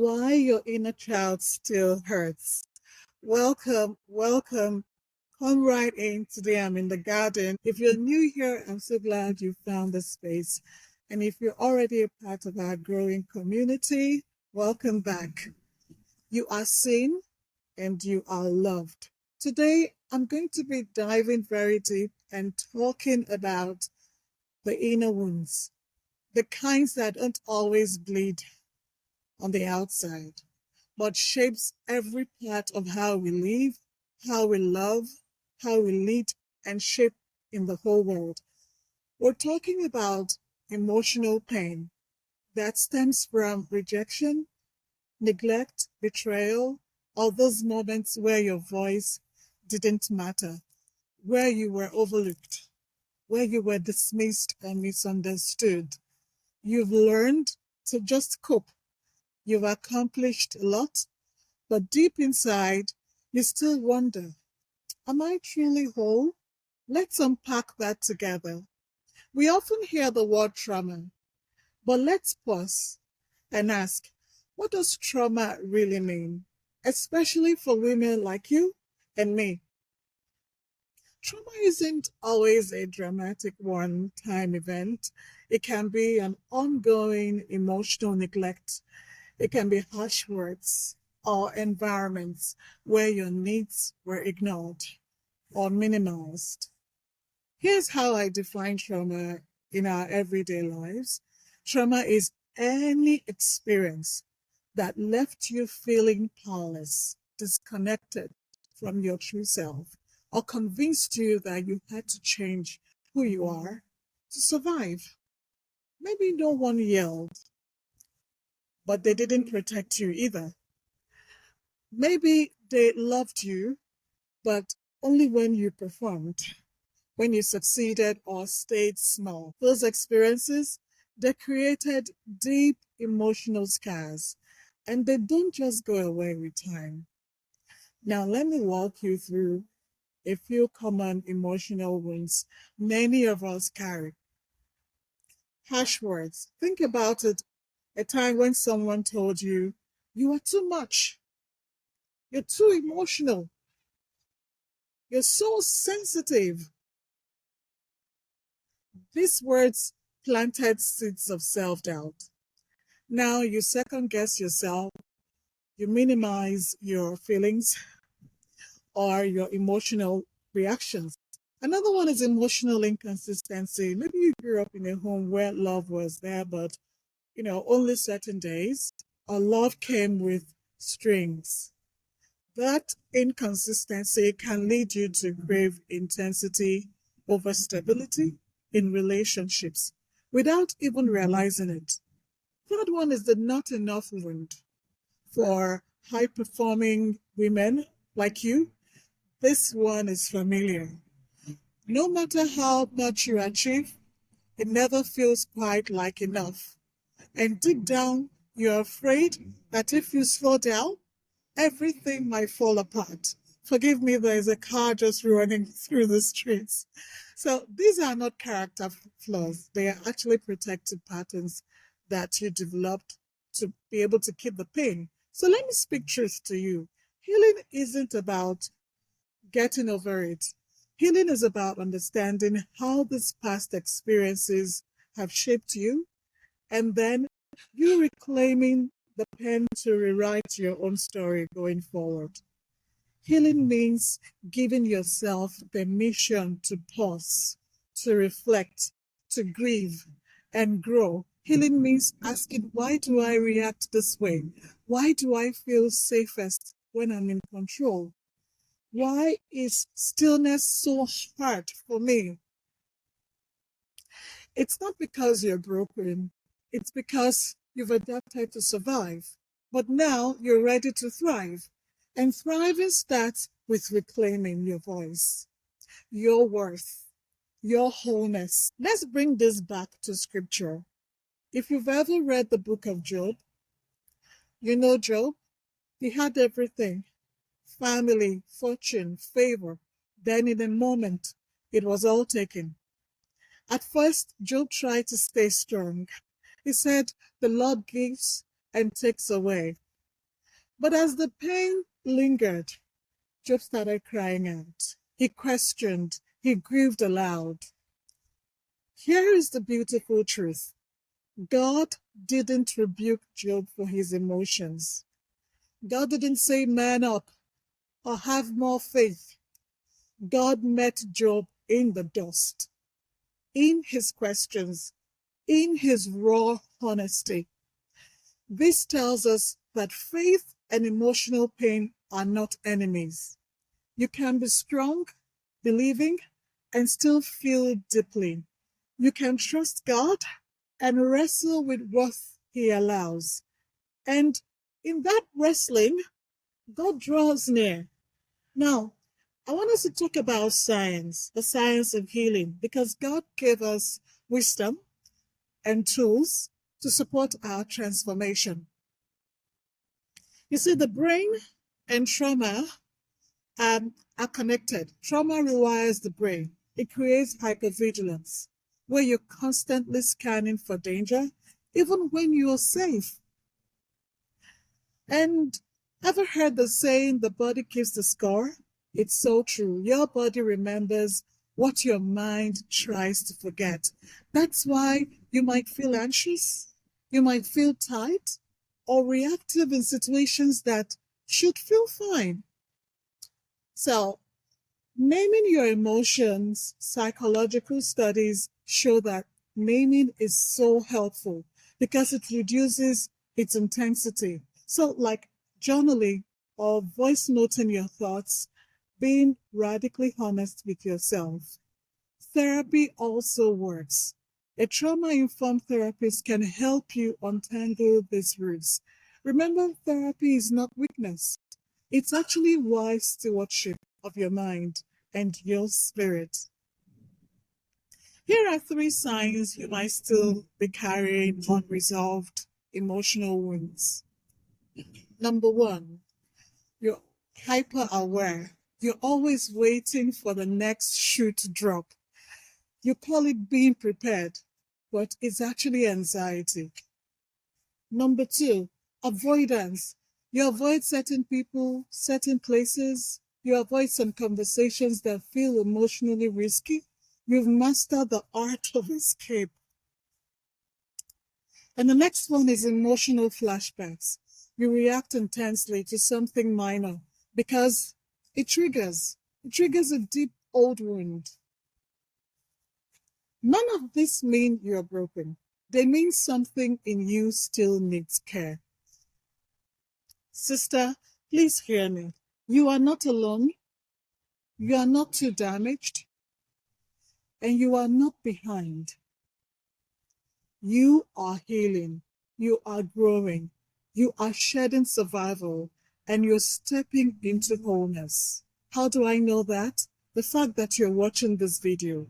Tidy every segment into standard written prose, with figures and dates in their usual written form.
why your inner child still hurts. Welcome, welcome. Come right in. Today I'm in the garden. If you're new here, I'm so glad you found this space. And if you're already a part of our growing community, welcome back. You are seen and you are loved. Today, I'm going to be diving very deep and talking about the inner wounds, the kinds that don't always bleed on the outside, but shapes every part of how we live, how we love, how we lead, and shape in the whole world. We're talking about emotional pain that stems from rejection, neglect, betrayal, all those moments where your voice didn't matter, where you were overlooked, where you were dismissed and misunderstood. You've learned to just cope. You've accomplished a lot, but deep inside, you still wonder, am I truly whole? Let's unpack that together. We often hear the word trauma, but let's pause and ask, what does trauma really mean? Especially for women like you and me. Trauma isn't always a dramatic one-time event. It can be an ongoing emotional neglect. It can be harsh words or environments where your needs were ignored or minimized. Here's how I define trauma in our everyday lives. Trauma is any experience that left you feeling powerless, disconnected from your true self, or convinced you that you had to change who you are to survive. Maybe no one yelled, but they didn't protect you either. Maybe they loved you, but only when you performed, when you succeeded or stayed small. Those experiences, they created deep emotional scars, and they don't just go away with time. Now, let me walk you through a few common emotional wounds many of us carry. Harsh words. Think about it. A time when someone told you, you are too much, you're too emotional, you're so sensitive. These words planted seeds of self-doubt. Now you second guess yourself, you minimize your feelings or your emotional reactions. Another one is emotional inconsistency. Maybe you grew up in a home where love was there, but only certain days, or love came with strings. That inconsistency can lead you to crave intensity over stability in relationships without even realizing it. Third one is the not enough wound. For high performing women like you, this one is familiar. No matter how much you achieve, it never feels quite like enough. And deep down, you're afraid that if you slow down, everything might fall apart. Forgive me, there's a car just running through the streets. So these are not character flaws. They are actually protective patterns that you developed to be able to keep the pain. So let me speak truth to you. Healing isn't about getting over it. Healing is about understanding how these past experiences have shaped you, and then you reclaiming the pen to rewrite your own story going forward. Healing means giving yourself permission to pause, to reflect, to grieve, and grow. Healing means asking, why do I react this way? Why do I feel safest when I'm in control? Why is stillness so hard for me? It's not because you're broken, it's because you've adapted to survive. But now you're ready to thrive. And thriving starts with reclaiming your voice, your worth, your wholeness. Let's bring this back to scripture. If you've ever read the book of Job, you know Job, he had everything: family, fortune, favor. Then in a moment, it was all taken. At first, Job tried to stay strong. He said, the Lord gives and takes away. But as the pain lingered, Job started crying out. He questioned. He grieved aloud. Here is the beautiful truth. God didn't rebuke Job for his emotions. God didn't say, man up or have more faith. God met Job in the dust, in his questions, in his raw honesty. This tells us that faith and emotional pain are not enemies. You can be strong, believing, and still feel deeply. You can trust God and wrestle with what He allows. And in that wrestling, God draws near. Now, I want us to talk about science, the science of healing, because God gave us wisdom and tools to support our transformation. You see, the brain and trauma are connected. Trauma rewires the brain. It creates hypervigilance, where you're constantly scanning for danger, even when you're safe. And ever heard the saying, the body keeps the score? It's so true. Your body remembers what your mind tries to forget. That's why you might feel anxious, you might feel tight, or reactive in situations that should feel fine. So, naming your emotions, psychological studies show that naming is so helpful because it reduces its intensity. So, like journaling or voice noting your thoughts, being radically honest with yourself. Therapy also works. A trauma-informed therapist can help you untangle these roots. Remember, therapy is not weakness. It's actually wise stewardship of your mind and your spirit. Here are 3 signs you might still be carrying unresolved emotional wounds. Number 1, you're hyper-aware. You're always waiting for the next shoe to drop. You call it being prepared, but it's actually anxiety. Number 2, avoidance. You avoid certain people, certain places. You avoid some conversations that feel emotionally risky. You've mastered the art of escape. And the next one is emotional flashbacks. You react intensely to something minor because it triggers a deep old wound. None of this mean you're broken. They mean something in you still needs care. Sister, please hear me. You are not alone. You are not too damaged. And you are not behind. You are healing. You are growing. You are shedding survival. And you're stepping into wholeness. How do I know that? The fact that you're watching this video.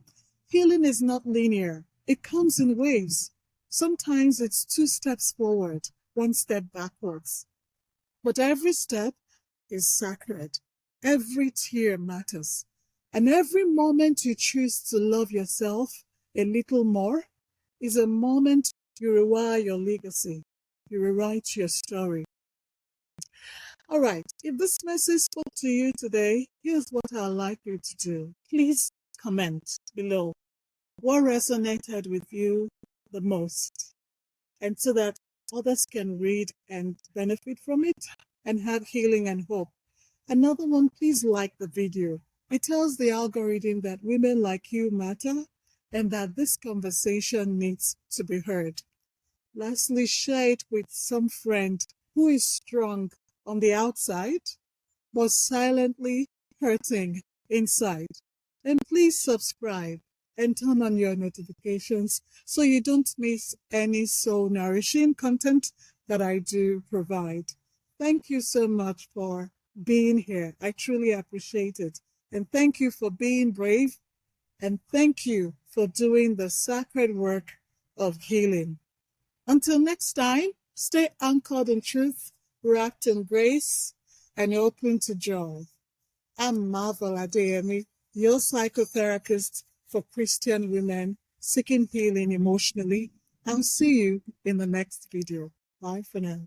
Healing is not linear. It comes in waves. Sometimes it's 2 steps forward, 1 step backwards. But every step is sacred. Every tear matters. And every moment you choose to love yourself a little more is a moment you rewire your legacy. You rewrite your story. All right, if this message spoke to you today, here's what I'd like you to do. Please comment below what resonated with you the most, and so that others can read and benefit from it and have healing and hope. Another one, please like the video. It tells the algorithm that women like you matter and that this conversation needs to be heard. Lastly, share it with some friend who is strong on the outside but silently hurting inside. And please subscribe and turn on your notifications so you don't miss any soul-nourishing content that I do provide. Thank you so much for being here. I truly appreciate it. And thank you for being brave. And thank you for doing the sacred work of healing. Until next time, stay anchored in truth, wrapped in grace, and open to joy. I'm Marvel Adeyemi, your psychotherapist for Christian women seeking healing emotionally. I'll see you in the next video. Bye for now.